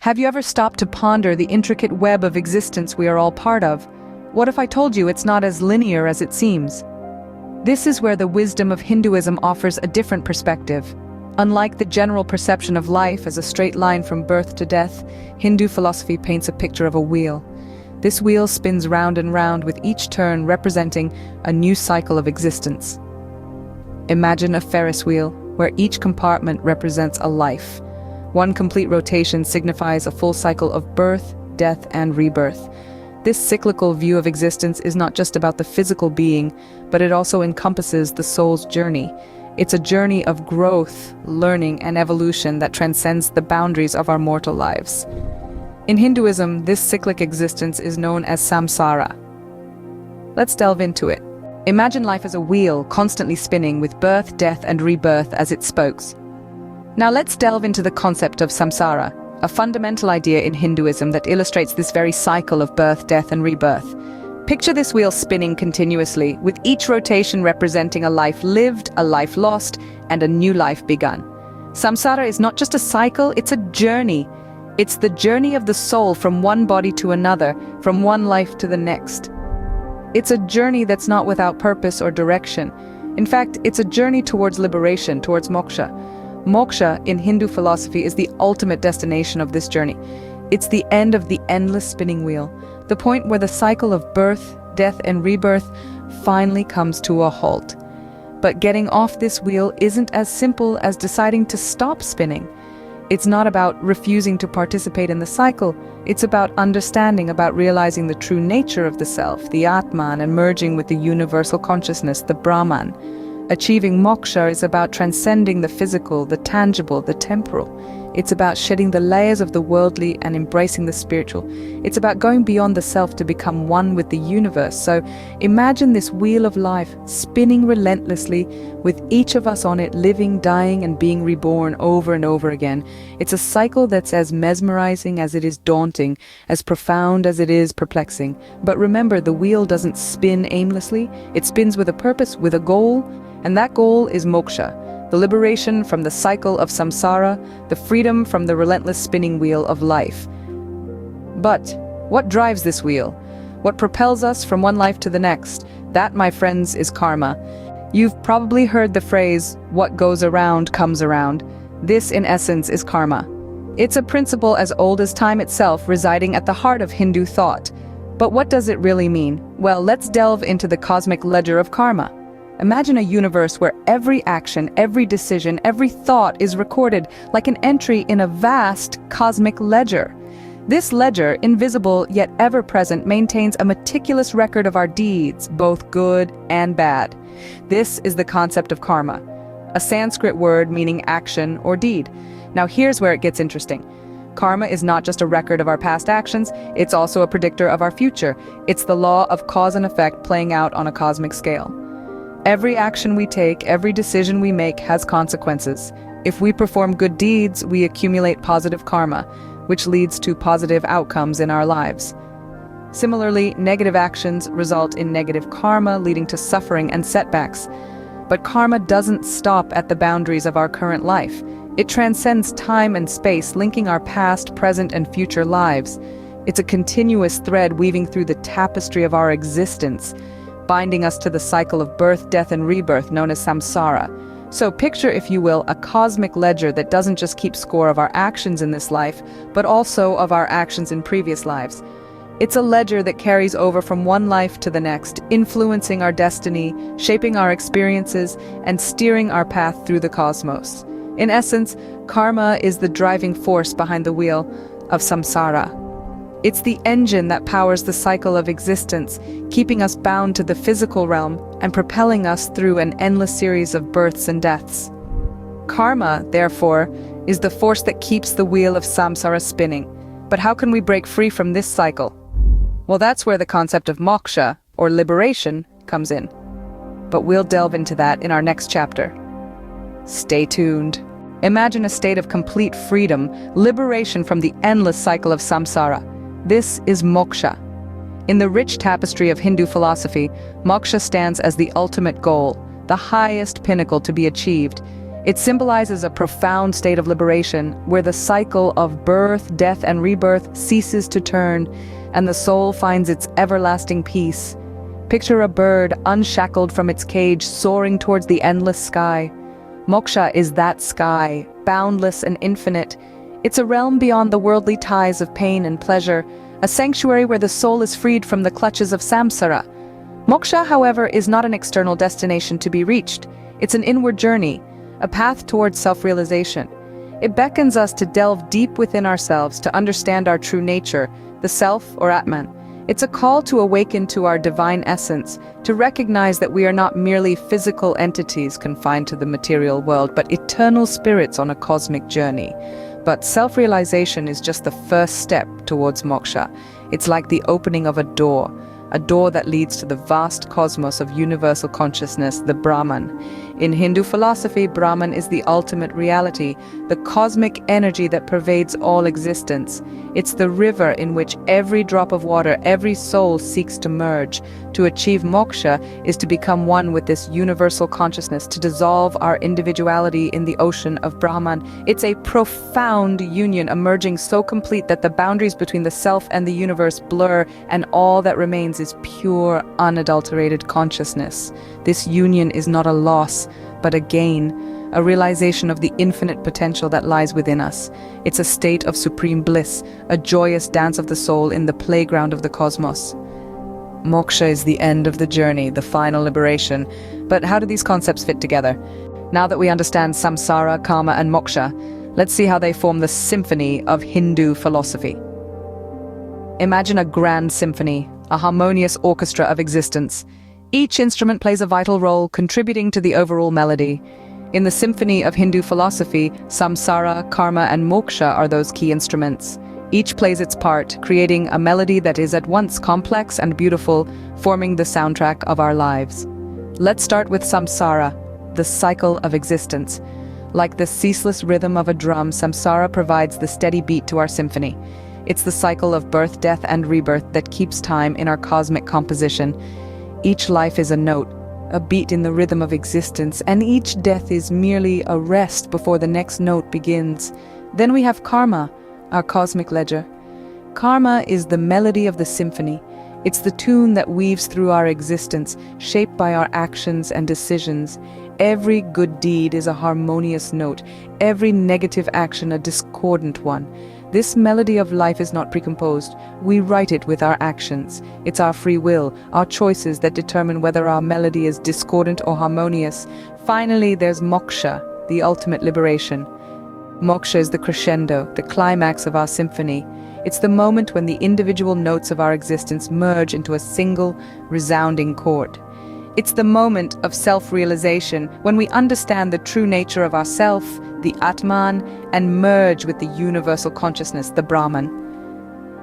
Have you ever stopped to ponder the intricate web of existence we are all part of? What if I told you it's not as linear as it seems? This is where the wisdom of Hinduism offers a different perspective. Unlike the general perception of life as a straight line from birth to death, Hindu philosophy paints a picture of a wheel. This wheel spins round and round, with each turn representing a new cycle of existence. Imagine a Ferris wheel, where each compartment represents a life. One complete rotation signifies a full cycle of birth, death, and rebirth. This cyclical view of existence is not just about the physical being, but it also encompasses the soul's journey. It's a journey of growth, learning, and evolution that transcends the boundaries of our mortal lives. In Hinduism, this cyclic existence is known as Samsara. Let's delve into it. Imagine life as a wheel, constantly spinning, with birth, death, and rebirth as its spokes. Now let's delve into the concept of Samsara, a fundamental idea in Hinduism that illustrates this very cycle of birth, death, and rebirth. Picture this wheel spinning continuously, with each rotation representing a life lived, a life lost, and a new life begun. Samsara is not just a cycle, it's a journey. It's the journey of the soul from one body to another, from one life to the next. It's a journey that's not without purpose or direction. In fact, it's a journey towards liberation, towards moksha. Moksha, in Hindu philosophy, is the ultimate destination of this journey. It's the end of the endless spinning wheel, the point where the cycle of birth, death, and rebirth finally comes to a halt. But getting off this wheel isn't as simple as deciding to stop spinning. It's not about refusing to participate in the cycle. It's about understanding, about realizing the true nature of the self, the Atman, and merging with the universal consciousness, the Brahman. Achieving moksha is about transcending the physical, the tangible, the temporal. It's about shedding the layers of the worldly and embracing the spiritual. It's about going beyond the self to become one with the universe. So imagine this wheel of life spinning relentlessly, with each of us on it living, dying, and being reborn over and over again. It's a cycle that's as mesmerizing as it is daunting, as profound as it is perplexing. But remember, the wheel doesn't spin aimlessly. It spins with a purpose, with a goal, and that goal is moksha. The liberation from the cycle of samsara, the freedom from the relentless spinning wheel of life. But what drives this wheel? What propels us from one life to the next? That, my friends, is karma. You've probably heard the phrase, "What goes around comes around." This, in essence, is karma. It's a principle as old as time itself, residing at the heart of Hindu thought. But what does it really mean? Well, let's delve into the cosmic ledger of karma. Imagine a universe where every action, every decision, every thought is recorded like an entry in a vast cosmic ledger. This ledger, invisible yet ever-present, maintains a meticulous record of our deeds, both good and bad. This is the concept of karma, a Sanskrit word meaning action or deed. Now here's where it gets interesting. Karma is not just a record of our past actions, it's also a predictor of our future. It's the law of cause and effect playing out on a cosmic scale. Every action we take, every decision we make has consequences. If we perform good deeds, we accumulate positive karma, which leads to positive outcomes in our lives. Similarly, negative actions result in negative karma, leading to suffering and setbacks. But karma doesn't stop at the boundaries of our current life. It transcends time and space, linking our past, present, and future lives. It's a continuous thread weaving through the tapestry of our existence, binding us to the cycle of birth, death, and rebirth known as samsara. So picture, if you will, a cosmic ledger that doesn't just keep score of our actions in this life, but also of our actions in previous lives. It's a ledger that carries over from one life to the next, influencing our destiny, shaping our experiences, and steering our path through the cosmos. In essence, karma is the driving force behind the wheel of samsara. It's the engine that powers the cycle of existence, keeping us bound to the physical realm and propelling us through an endless series of births and deaths. Karma, therefore, is the force that keeps the wheel of samsara spinning. But how can we break free from this cycle? Well, that's where the concept of moksha, or liberation, comes in. But we'll delve into that in our next chapter. Stay tuned. Imagine a state of complete freedom, liberation from the endless cycle of samsara. This is moksha. In the rich tapestry of Hindu philosophy, moksha stands as the ultimate goal, the highest pinnacle to be achieved. It symbolizes a profound state of liberation, where the cycle of birth, death, and rebirth ceases to turn, and the soul finds its everlasting peace. Picture a bird unshackled from its cage, soaring towards the endless sky. Moksha is that sky, boundless and infinite. It's a realm beyond the worldly ties of pain and pleasure, a sanctuary where the soul is freed from the clutches of Samsara. Moksha, however, is not an external destination to be reached. It's an inward journey, a path towards self-realization. It beckons us to delve deep within ourselves to understand our true nature, the self or Atman. It's a call to awaken to our divine essence, to recognize that we are not merely physical entities confined to the material world, but eternal spirits on a cosmic journey. But self-realization is just the first step towards moksha. It's like the opening of a door that leads to the vast cosmos of universal consciousness, the Brahman. In Hindu philosophy, Brahman is the ultimate reality, the cosmic energy that pervades all existence. It's the river in which every drop of water, every soul seeks to merge. To achieve moksha is to become one with this universal consciousness, to dissolve our individuality in the ocean of Brahman. It's a profound union, emerging so complete that the boundaries between the self and the universe blur, and all that remains is pure, unadulterated consciousness. This union is not a loss, but a gain, a realization of the infinite potential that lies within us. It's a state of supreme bliss, a joyous dance of the soul in the playground of the cosmos. Moksha is the end of the journey, the final liberation. But how do these concepts fit together? Now that we understand samsara, karma, and moksha, let's see how they form the symphony of Hindu philosophy. Imagine a grand symphony, a harmonious orchestra of existence. Each instrument plays a vital role, contributing to the overall melody. In the symphony of Hindu philosophy, samsara, karma, and moksha are those key instruments. Each plays its part, creating a melody that is at once complex and beautiful, forming the soundtrack of our lives. Let's start with samsara, the cycle of existence. Like the ceaseless rhythm of a drum, samsara provides the steady beat to our symphony. It's the cycle of birth, death, and rebirth that keeps time in our cosmic composition. Each life is a note, a beat in the rhythm of existence, and each death is merely a rest before the next note begins. Then we have karma, our cosmic ledger. Karma is the melody of the symphony. It's the tune that weaves through our existence, shaped by our actions and decisions. Every good deed is a harmonious note, every negative action a discordant one. This melody of life is not precomposed. We write it with our actions. It's our free will, our choices that determine whether our melody is discordant or harmonious. Finally, there's moksha, the ultimate liberation. Moksha is the crescendo, the climax of our symphony. It's the moment when the individual notes of our existence merge into a single, resounding chord. It's the moment of self-realization, when we understand the true nature of ourself, the Atman, and merge with the universal consciousness, the Brahman.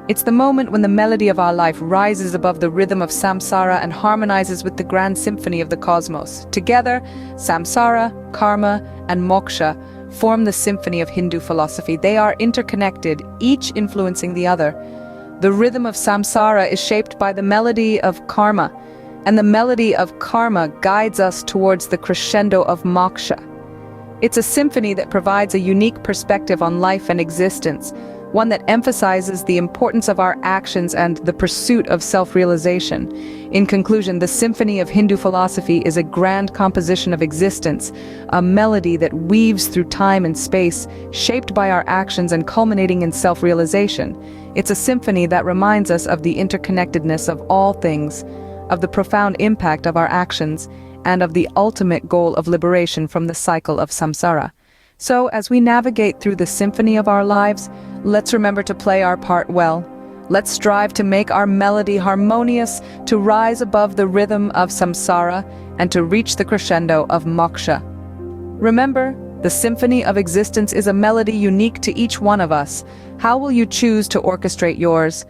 It's the moment when the melody of our life rises above the rhythm of samsara and harmonizes with the grand symphony of the cosmos. Together, samsara, karma, and moksha form the symphony of Hindu philosophy. They are interconnected, each influencing the other. The rhythm of samsara is shaped by the melody of karma, and the melody of karma guides us towards the crescendo of moksha. It's a symphony that provides a unique perspective on life and existence, one that emphasizes the importance of our actions and the pursuit of self-realization. In conclusion, the symphony of Hindu philosophy is a grand composition of existence, a melody that weaves through time and space, shaped by our actions and culminating in self-realization. It's a symphony that reminds us of the interconnectedness of all things, of the profound impact of our actions, and of the ultimate goal of liberation from the cycle of samsara. So, as we navigate through the symphony of our lives, let's remember to play our part well. Let's strive to make our melody harmonious, to rise above the rhythm of samsara, and to reach the crescendo of moksha. Remember, the symphony of existence is a melody unique to each one of us. How will you choose to orchestrate yours?